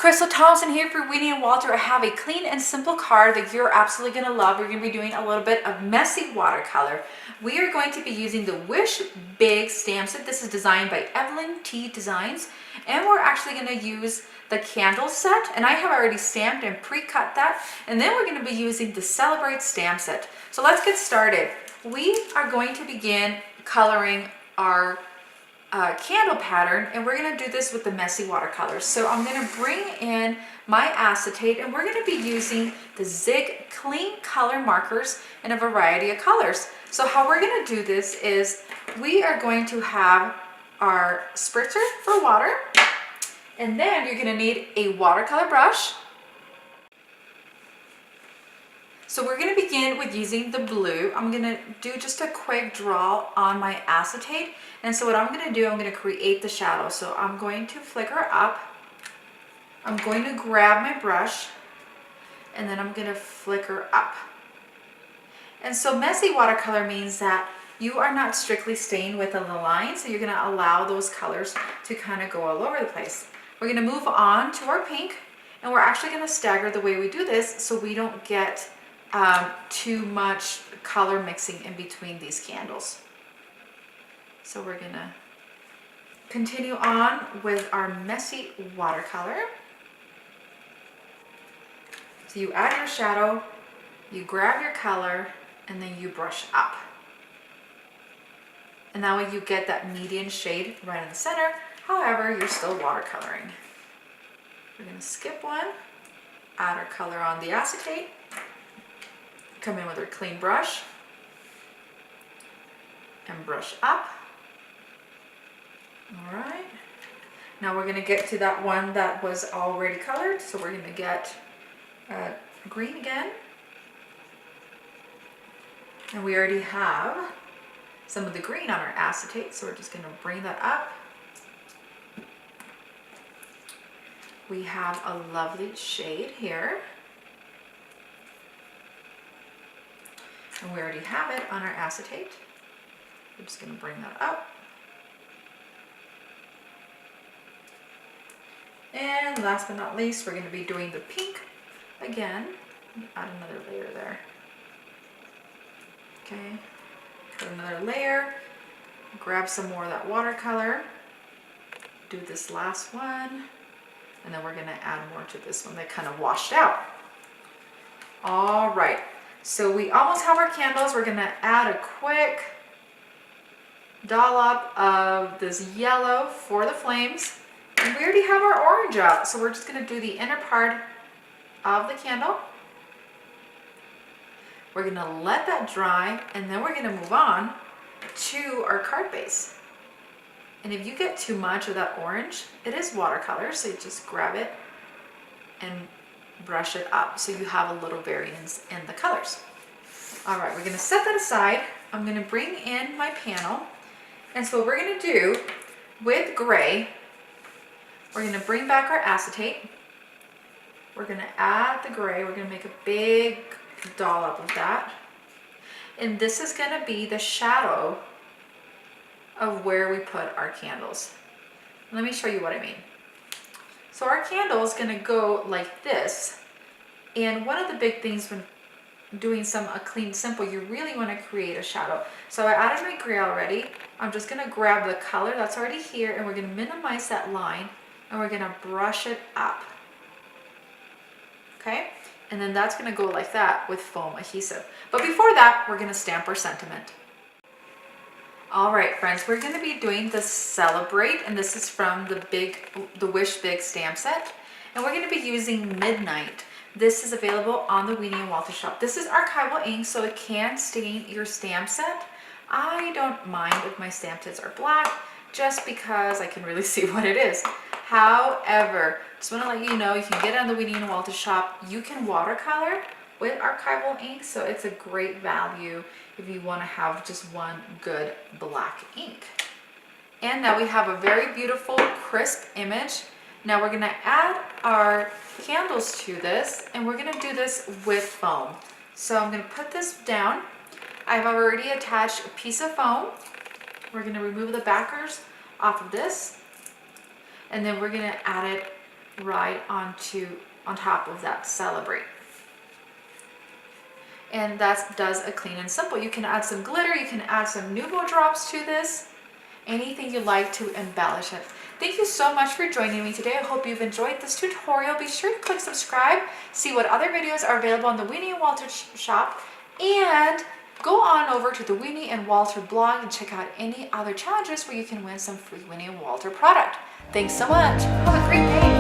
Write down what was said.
Crystal Thompson here for Winnie and Walter. I have a clean and simple card that you're absolutely going to love. We're going to be doing a little bit of messy watercolor. We are going to be using the Wish Big stamp set. This is designed by Evelyn T Designs, and we're actually going to use the candle set, and I have already stamped and pre-cut that, and then we're going to be using the Celebrate stamp set. So let's get started. We are going to begin coloring our candle pattern, and we're going to do this with the Messy Watercolor. So I'm going to bring in my acetate, and we're going to be using the Zig Clean Color markers in a variety of colors. So how we're going to do this is we are going to have our spritzer for water, and then you're going to need a watercolor brush. So we're going to begin with using the blue. I'm going to do just a quick draw on my acetate. And so what I'm going to do, I'm going to create the shadow. So I'm going to flicker up. I'm going to grab my brush, and then I'm going to flicker up. And so messy watercolor means that you are not strictly staying within the line. So you're going to allow those colors to kind of go all over the place. We're going to move on to our pink, and we're actually going to stagger the way we do this so we don't get too much color mixing in between these candles. So we're gonna continue on with our messy watercolor. So you add your shadow, you grab your color, and then you brush up. And that way you get that median shade right in the center. However, you're still watercoloring. We're gonna skip one, add our color on the acetate, come in with our clean brush and brush up. All right, now we're going to get to that one that was already colored, so we're going to get green again, and we already have some of the green on our acetate, so we're just going to bring that up. We have a lovely shade here. And we already have it on our acetate. We're just going to bring that up. And last but not least, we're going to be doing the pink again. Add another layer there. Okay, put another layer. Grab some more of that watercolor. Do this last one. And then we're going to add more to this one that kind of washed out. All right. So we almost have our candles. We're gonna add a quick dollop of this yellow for the flames. And we already have our orange out. So we're just gonna do the inner part of the candle. We're gonna let that dry, and then we're gonna move on to our card base. And if you get too much of that orange, it is watercolor, so you just grab it and brush it up so you have a little variance in the colors. All right, we're going to set that aside. I'm going to bring in my panel, and so what we're going to do with gray, we're going to bring back our acetate. We're going to add the gray. We're going to make a big dollop of that, and this is going to be the shadow of where we put our candles. Let me show you what I mean. So our candle is going to go like this, and one of the big things when doing a clean simple, you really want to create a shadow. So I added my gray already. I'm just going to grab the color that's already here, and we're going to minimize that line, and we're going to brush it up. Okay, and then that's going to go like that with foam adhesive. But before that, we're going to stamp our sentiment. All right, friends, we're going to be doing the Celebrate, and this is from the Wish Big stamp set, and we're going to be using Midnight. This is available on the Winnie and Walter shop. This is archival ink, so it can stain your stamp set. I don't mind if my stamp sets are black, just because I can really see what it is. However, just want to let you know, you can get it on the Winnie and Walter shop. You can watercolor with archival ink, so it's a great value if you want to have just one good black ink. And now we have a very beautiful crisp image. Now we're going to add our candles to this, and we're going to do this with foam. So I'm going to put this down. I've already attached a piece of foam. We're going to remove the backers off of this, and then we're going to add it right on top of that Celebrate. And that does a clean and simple. You can add some glitter, you can add some Nuvo drops to this, anything you like to embellish it. Thank you so much for joining me today. I hope you've enjoyed this tutorial. Be sure to click subscribe, see what other videos are available on the Winnie and Walter shop, and go on over to the Winnie and Walter blog and check out any other challenges where you can win some free Winnie and Walter product. Thanks so much. Have a great day.